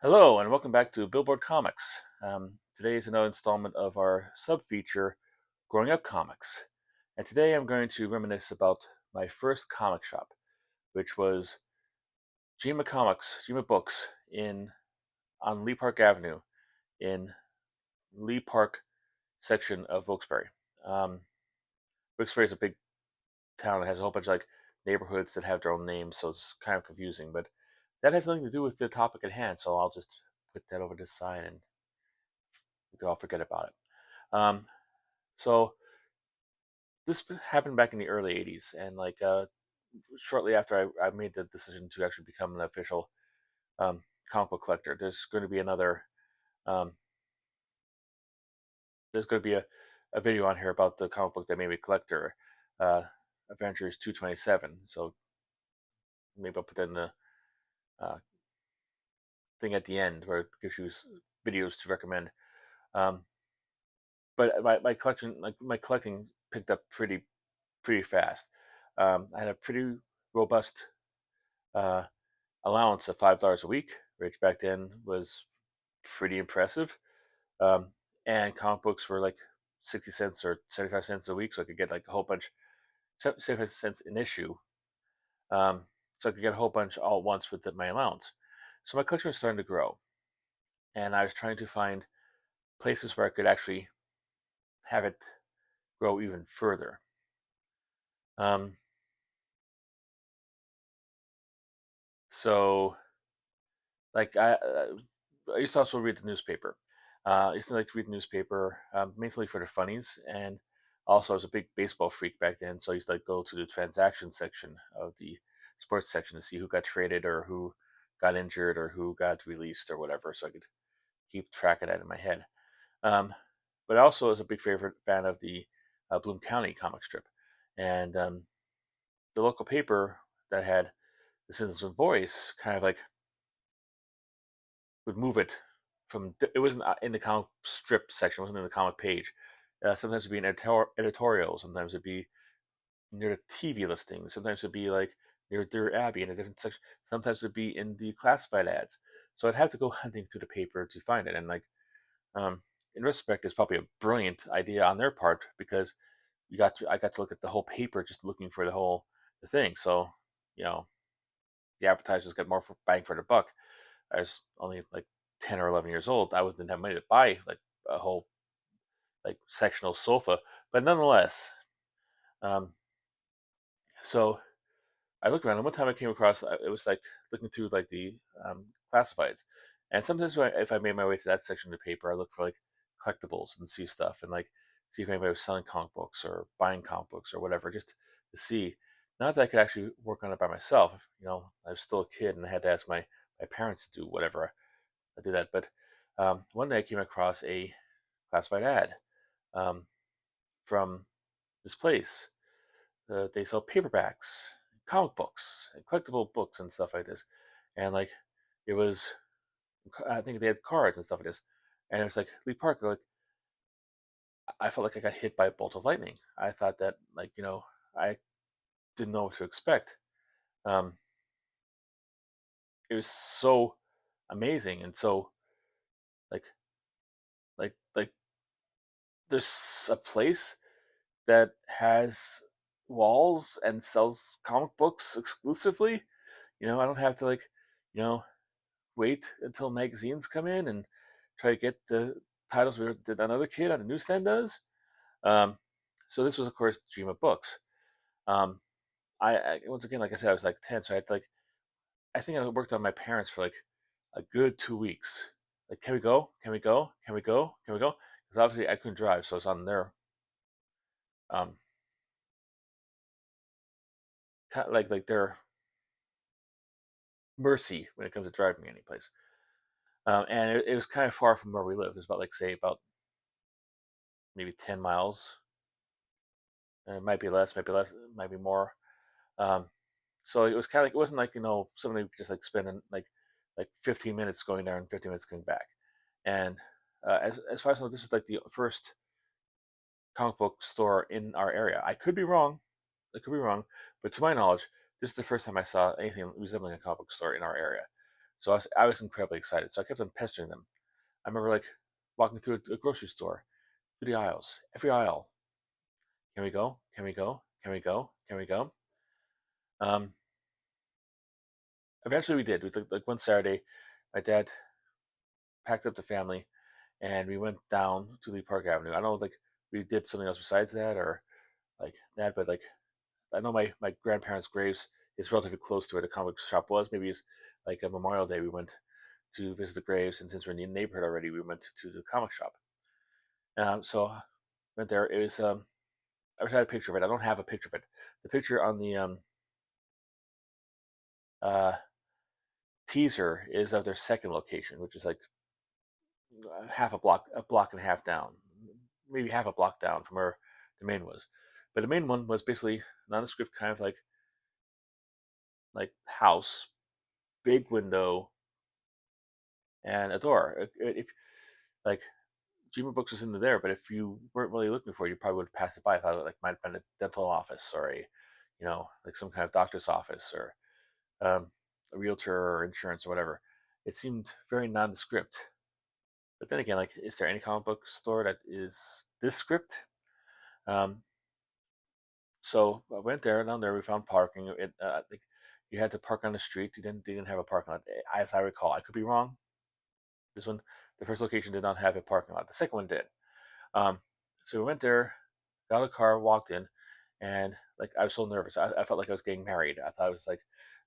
Hello, and welcome back to Billboard Comics. Today is another installment of our sub-feature, Growing Up Comics. And today I'm going to reminisce about my first comic shop, which was GEMA Books on Lee Park Avenue in Lee Park section of Wilkes-Barre. Um, Wilkes-Barre is a big town that has a whole bunch of neighborhoods that have their own names, so it's kind of confusing. But that has nothing to do with the topic at hand, so I'll just put that over to the side and we can all forget about it. So this happened back in the early 80s, and shortly after I made the decision to actually become an official um, comic book collector, um, there's going to be a video on here about the comic book that made me a collector, uh, Adventures 227. So maybe I'll put that in the uh, thing at the end where it gives you videos to recommend. Um, but my collecting picked up pretty fast. I had a pretty robust uh, allowance of $5 a week, which back then was pretty impressive. Um, and comic books were like 60 cents or 75 cents a week, so I could get like a whole bunch, 75 cents an issue. Um, so I could get a whole bunch all at once with my allowance. So my collection was starting to grow, and I was trying to find places where I could actually have it grow even further. Um, so like I used to also read the newspaper. I used to like to read the newspaper, mainly for the funnies, and also I was a big baseball freak back then, so I used to go to the transaction section of the sports section to see who got traded or who got injured or who got released or whatever, so I could keep track of that in my head. Um, but I also was a big favorite fan of the Bloom County comic strip, and the local paper that had the Citizen Voice kind of would move it from it wasn't in the comic strip section, it wasn't in the comic page. Sometimes it'd be in editorial, sometimes it'd be near the TV listing, sometimes it'd be like near Dear Abby in a different section, sometimes it'd be in the classified ads. So I'd have to go hunting through the paper to find it. And um, in retrospect, it's probably a brilliant idea on their part because I got to look at the whole paper just looking for the thing. So you know the advertisers get more for bang for the buck. I was only like 10 or 11 years old. Didn't have money to buy like a whole sectional sofa, but nonetheless, um, so I looked around and one time I came across it was like looking through the classifieds, and sometimes if I made my way to that section of the paper, I look for like collectibles and see stuff and see if anybody was selling comic books or buying comic books or whatever, just to see. Not that I could actually work on it by myself. I was still a kid and I had to ask my parents to do whatever I did that. But one day I came across a classified ad um, from this place. They sell paperbacks, comic books, and collectible books and stuff like this. And it was, I think they had cards and stuff like this. And it was like Lee Parker. I felt like I got hit by a bolt of lightning. I thought that I didn't know what to expect. Um, it was so amazing and so like like there's a place that has walls and sells comic books exclusively. I don't have to you know, wait until magazines come in and try to get the titles that another kid on the newsstand does. Um, so this was, of course, GEMA Books. Um, once again, like I said, I was like 10, so I think I worked on my parents for like a good 2 weeks. Like, can we go? Can we go? Can we go? Can we go? Because obviously I couldn't drive, so it's on their um, their mercy when it comes to driving me anyplace. And it was kind of far from where we lived. It was about say about maybe 10 miles. And it might be less, might be more. Um, so it was kind of it wasn't somebody just spending like 15 minutes going there and 15 minutes coming back. And as far as I know, this is like the first comic book store in our area. I could be wrong. I could be wrong, but to my knowledge, this is the first time I saw anything resembling a comic book store in our area. So I was incredibly excited. So I kept on pestering them. I remember like walking through a grocery store, through the aisles, every aisle. Can we go? Can we go? Can we go? Can we go? Um, Eventually we did. We took like one Saturday, my dad packed up the family and we went down to Lee Park Avenue. I don't know like we did something else besides that or like that, but like I know my grandparents' graves is relatively close to where the comic shop was. Maybe it's like a Memorial Day we went to visit the graves, and since we're in the neighborhood already, we went to the comic shop. So went there. It was I wish I had a picture of it. I don't have a picture of it. The picture on the uh, teaser is of their second location, which is like half a block and a half down, maybe half a block down from where the main was. But the main one was basically nondescript, kind of like house, big window, and a door. If like GEMA Books was into there, but if you weren't really looking for it, you probably would have passed it by. I thought it like might have been a dental office or like some kind of doctor's office or um, a realtor or insurance or whatever. It seemed very nondescript. But then again, like, is there any comic book store that is this script? Um, so I went there. Down there, we found parking. I think you had to park on the street. They didn't have a parking lot, as I recall. I could be wrong. This one, the first location did not have a parking lot. The second one did. Um, so we went there, got a car, walked in, and like I was so nervous. I felt like I was getting married. I thought it was like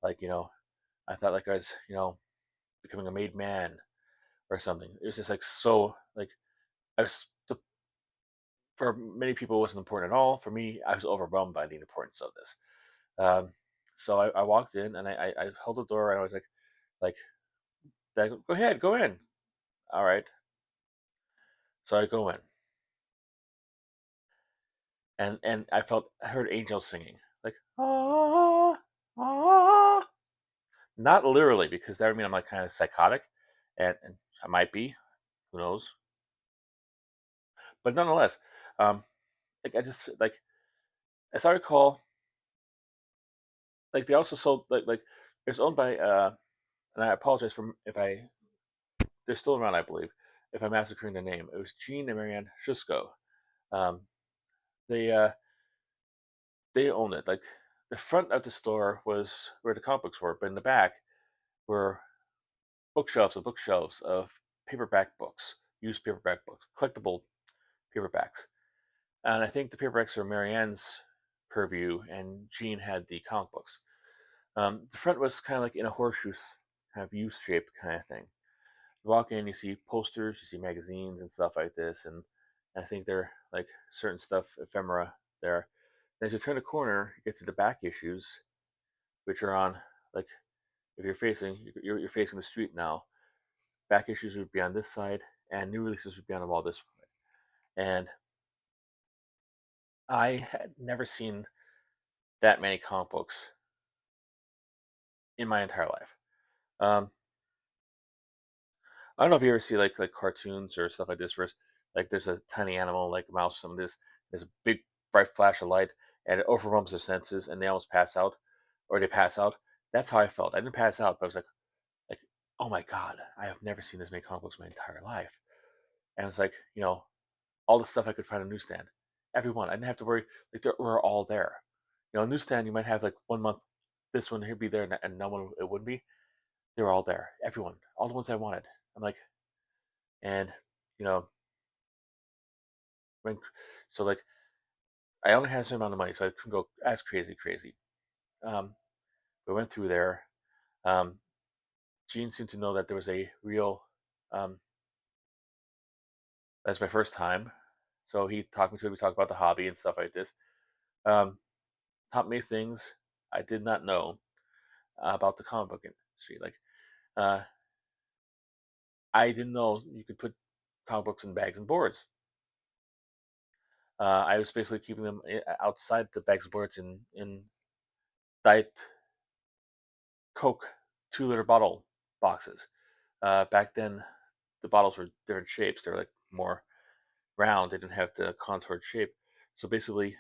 I thought like I was becoming a made man or something. It was just like so like I was. For many people, it wasn't important at all. For me, I was overwhelmed by the importance of this. Um, so I walked in and I held the door and I was like, go ahead, go in. All right. So I go in and I heard angels singing like ah ah, not literally because that would mean I'm like kind of psychotic, and I might be, who knows, but nonetheless, um, like I just like as I recall, like they also sold like it's owned by and I apologize for if I they're still around, I believe, if I'm massacring the name. It was Gene and Marianne Schusko. Um, they they owned it. Like the front of the store was where the comic books were, but in the back were bookshelves of paperback books, used paperback books, collectible paperbacks. And I think the paperbacks were Marianne's purview, and Gene had the comic books. The front was kind of like in a horseshoe kind of U-shaped kind of thing. You walk in, you see posters, you see magazines and stuff like this, and I think there are like certain stuff, ephemera there. And as you turn the corner, you get to the back issues, which are on like if you're facing the street now. Back issues would be on this side, and new releases would be on the wall this way. And I had never seen that many comic books in my entire life. Um, I don't know if you ever see like cartoons or stuff like this, where like there's a tiny animal like a mouse, some of this. There's a big bright flash of light, and it overwhelms their senses, and they almost pass out, or they pass out. That's how I felt. I didn't pass out, but I was like, oh my god, I have never seen this many comic books in my entire life. And it's like all the stuff I could find on newsstand, everyone. I didn't have to worry. Like they were all there. Newsstand you might have like 1 month, this one here be there, and no one it wouldn't be. They were all there. Everyone, all the ones I wanted. I'm like, and you know when so like I only had a certain amount of money, so I couldn't go as crazy. Um, we went through there. Um, Gene seemed to know that there was a real. Um, that's my first time, so he talked me to it. We talked about the hobby and stuff like this. Um, Taught me things I did not know about the comic book industry. Like uh, I didn't know you could put comic books in bags and boards. I was basically keeping them outside the bags and boards in diet Coke 2 liter bottle boxes. Back then, the bottles were different shapes. They were like more round. They didn't have the contoured shape. So basically,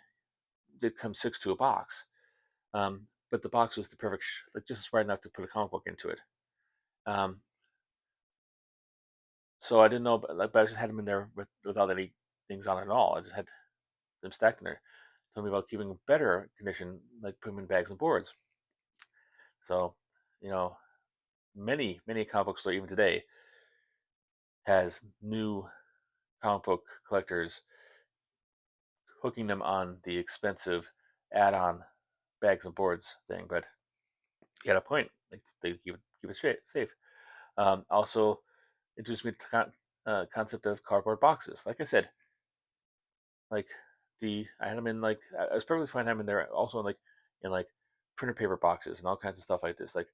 they'd come six to a box. But the box was the perfect, like just right enough to put a comic book into it. Um, so I didn't know, but I just had them in there without any things on it at all. I just had them stacked in there. Told me about keeping them better condition, like putting them in bags and boards. So, you know, many comic book store even today has new comic book collectors hooking them on the expensive add-on bags and boards thing. But you got a point. Like, they keep it safe. Also, introduced me to the concept of cardboard boxes. Like I said, like I had them in like I was perfectly fine having them there. Also in like printer paper boxes and all kinds of stuff like this. Like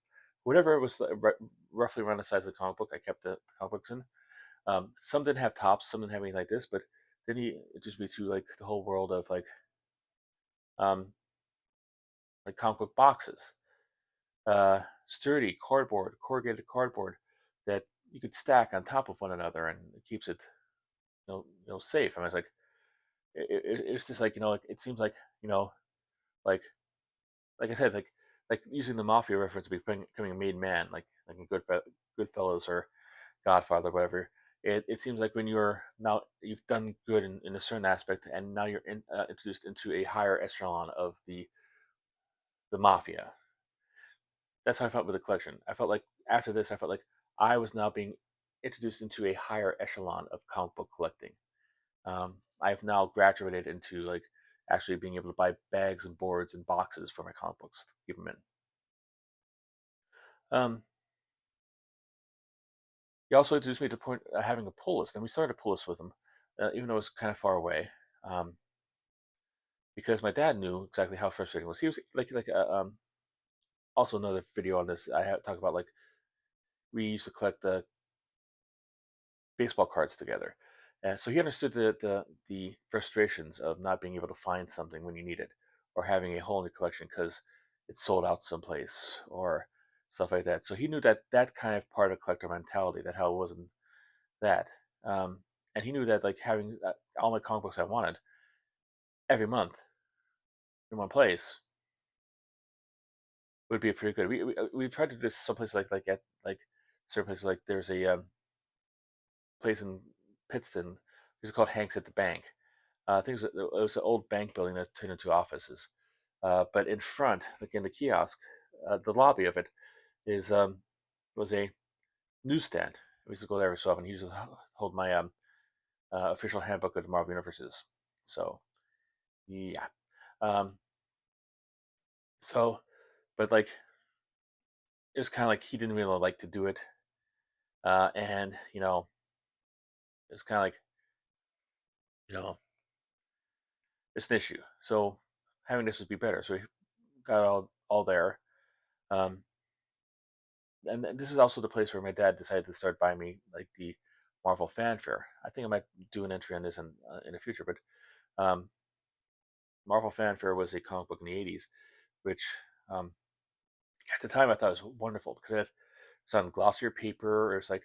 whatever it was roughly around the size of the comic book, I kept the comic books in. Some didn't have tops, some didn't have anything like this, but then he introduced me to like the whole world of um, like comic book boxes, sturdy cardboard, corrugated cardboard that you could stack on top of one another, and it keeps it safe. And I was like, it's just like like it seems like like like I said like using the mafia reference to becoming a made man, like in Goodfellas or Godfather, or whatever. It seems like when you've done good in a certain aspect, and now you're introduced into a higher echelon of the mafia. That's how I felt with the collection. I felt like after this, I felt like I was now being introduced into a higher echelon of comic book collecting. I've now graduated into like actually being able to buy bags and boards and boxes for my comic books to keep them in. Um, he also introduced me to the point of having a pull list, and we started a pull list with him, even though it was kind of far away, because my dad knew exactly how frustrating it was. He was also another video on this. I have talk about like we used to collect the baseball cards together. And so he understood the frustrations of not being able to find something when you need it, or having a whole new collection because it's sold out someplace or stuff like that. So he knew that kind of part of collector mentality, that how it wasn't that. Um, and he knew that like having all my comic books I wanted every month in one place would be pretty good. We tried to do this someplace at like certain places. Like there's a place in Pittston. It was called Hank's at the Bank. I think it was an old bank building that turned into offices. But in front, like in the kiosk, the lobby of it is was a newsstand. We used to go there every so often. He used to hold my official handbook of the Marvel universes. So yeah. Um, so, but like it was kind of like he didn't really like to do it, and it was kind of like you know it's an issue. So having this would be better. So we got all there. Um, and this is also the place where my dad decided to start buying me like the Marvel fanfare. I think I might do an entry on this in the future, but um, Marvel fanfare was a comic book in the '80s, which um, at the time I thought was wonderful because it was on glossier paper. It was like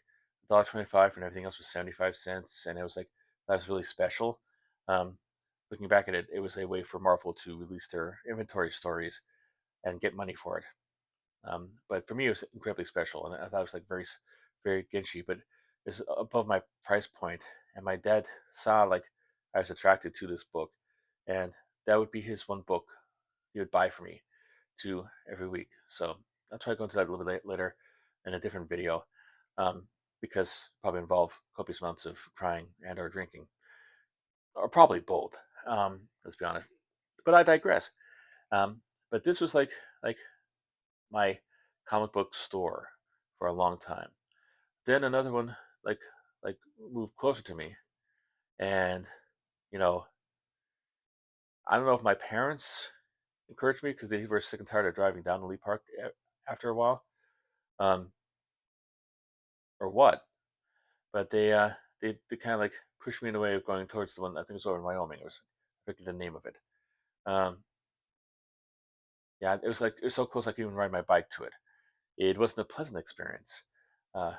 $1.25, and everything else was 75 cents, and it was like that was really special. Um, Looking back at it, it was a way for Marvel to release their inventory stories and get money for it. But for me, it was incredibly special, and I thought it was like very Ginchy, but it's above my price point. And my dad saw like I was attracted to this book, and that would be his one book he would buy for me to every week. So I'll try to go into that a little bit later in a different video, because it probably involve copious amounts of crying and or drinking, or probably both. Let's be honest. But I digress. But this was like my comic book store for a long time. Then another one like like moved closer to me, and you know I don't know if my parents encouraged me because they were sick and tired of driving down to Lee Park after a while, um, or what. But they kind of like pushed me in a way of going towards the one I think it was over in Wyoming. It was I forget the name of it. Um, yeah, it was like it was so close I could even ride my bike to it. It wasn't a pleasant experience, uh,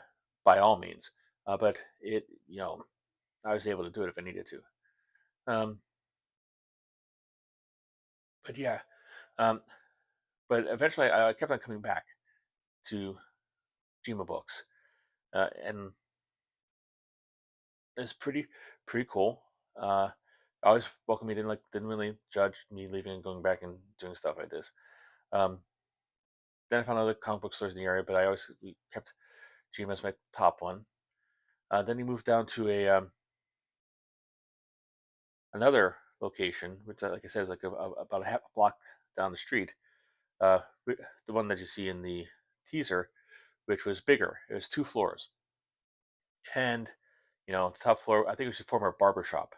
by all means, but I was able to do it if I needed to. Um, but yeah, um, but eventually I kept on coming back to GEMA Books, and it's pretty cool. Always welcome me. Didn't really judge me leaving and going back and doing stuff like this. Um, then I found other comic book stores in the area, but I always we kept GEMA as my top one. Then he moved down to a another location, which, like I said, is like about a half a block down the street. Uh, the one that you see in the teaser, which was bigger. It was 2 floors, and the top floor, I think it was a former barber shop.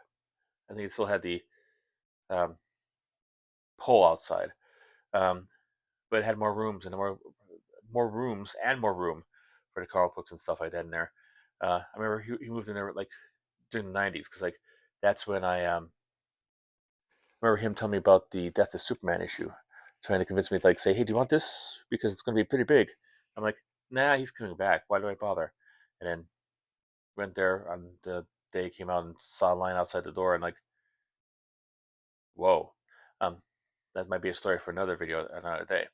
I think it still had the um, pole outside, um, but it had more rooms and more rooms and more room for the comic books and stuff like that in there. I remember he moved in there like during the '90s because like that's when I remember him telling me about the Death of Superman issue, trying to convince me to like say, hey, do you want this because it's going to be pretty big? I'm like, nah, he's coming back. Why do I bother? And then went there on the day he came out and saw a line outside the door and like, whoa. Um, that might be a story for another video another day.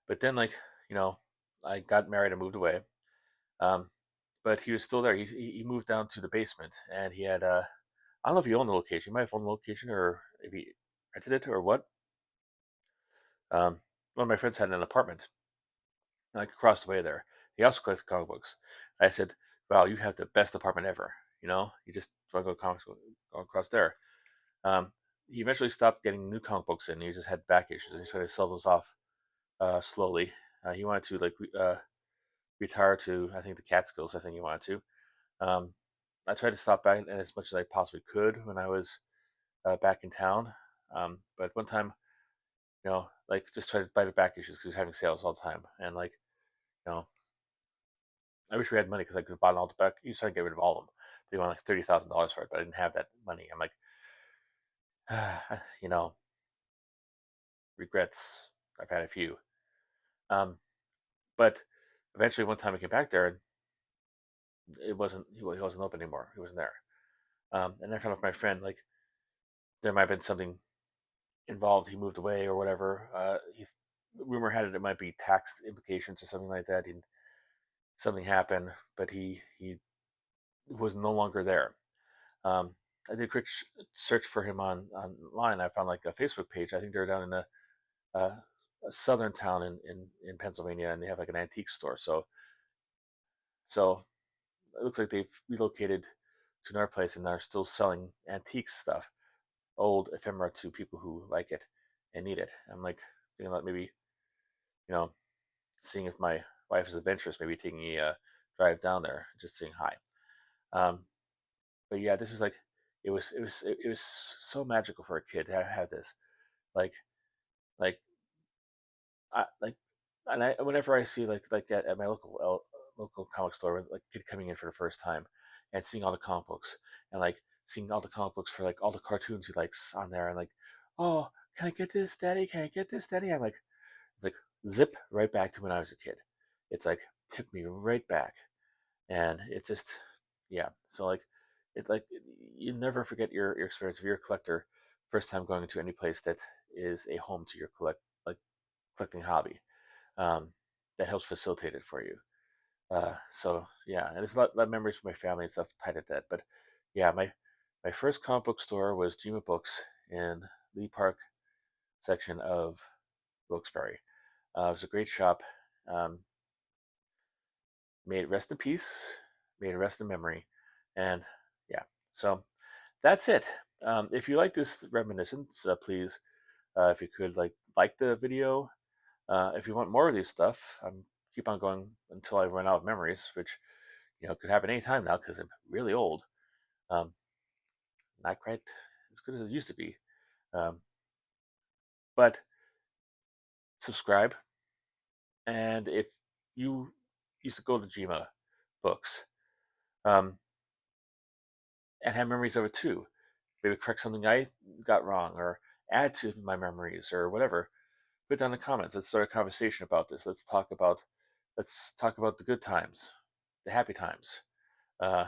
But then like, you know, I got married and moved away. Um, but he was still there. He moved down to the basement and he had I don't know if he owned the location. He might have owned the location or if he rented it or what. One of my friends had an apartment like across the way there. He also collected comic books. I said, "Wow, you have the best apartment ever." You just want to go comics go across there. Um, he eventually stopped getting new comic books in. He just had back issues. He tried to sell those off slowly. He wanted to retire to I think the Catskills. I think he wanted to. I tried to stop by as much as I possibly could when I was back in town. But one time, like just tried to buy the back issues because he was having sales all the time, and like you know I wish we had money because I could have bought all the back. You started to get rid of all of them. They wanted like $30,000 for it, but I didn't have that money. I'm like, you know, regrets. I've had a few. Um, but eventually, one time I came back there, and he wasn't open anymore. He wasn't there. And I found out with my friend like there might have been something involved. He moved away or whatever. Rumor had it might be tax implications or something like that. Something happened, but he was no longer there. Um, I did a quick search for him online. I found like a Facebook page. I think they're down in uh, a southern town in Pennsylvania, and they have like an antique store. So it looks like they've relocated to another place and are still selling antique stuff, old ephemera to people who like it and need it. I'm like thinking about maybe you know seeing if my wife is adventurous, maybe taking a drive down there, just saying hi. Um, but yeah, this is like it was so magical for a kid to have this. Like like like, and I whenever I see like at my local comic store, with, like kid coming in for the first time, and seeing all the comic books, and like seeing all the comic books for like all the cartoons he likes on there, and like, oh, can I get this, Daddy? Can I get this, Daddy? I'm like, it's like zip right back to when I was a kid. It's like took me right back, and it just yeah. So like, it like you never forget your experience if you're a collector, first time going into any place that is a home to your collecting hobby um, that helps facilitate it for you. So yeah, and there's a lot of memories from my family and stuff tied at that. But yeah, my first comic book store was GEMA Books in Lee Park section of Wilkes-Barre. It was a great shop. Um, May it rest in peace. May it rest in memory. And yeah, so that's it. If you like this reminiscence, please, if you could like the video. If you want more of these stuff, I'm keep on going until I run out of memories, which could happen anytime now because I'm really old. Um, not quite as good as it used to be. Um, but subscribe, and if you used to go to GEMA Books um, and have memories of it too, maybe correct something I got wrong or add to my memories or whatever, put down in the comments. Let's start a conversation about this. Let's talk about the good times, the happy times. Uh,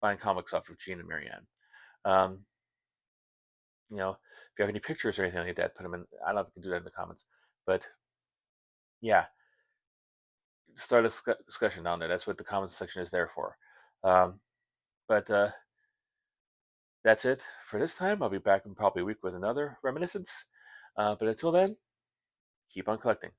Buying comics off of Gene and Marianne. Um, if you have any pictures or anything like that, put them in. I don't know if you can do that in the comments, but yeah, start a discussion down there. That's what the comments section is there for. Um, but that's it for this time. I'll be back in probably a week with another reminiscence. But until then, keep on collecting.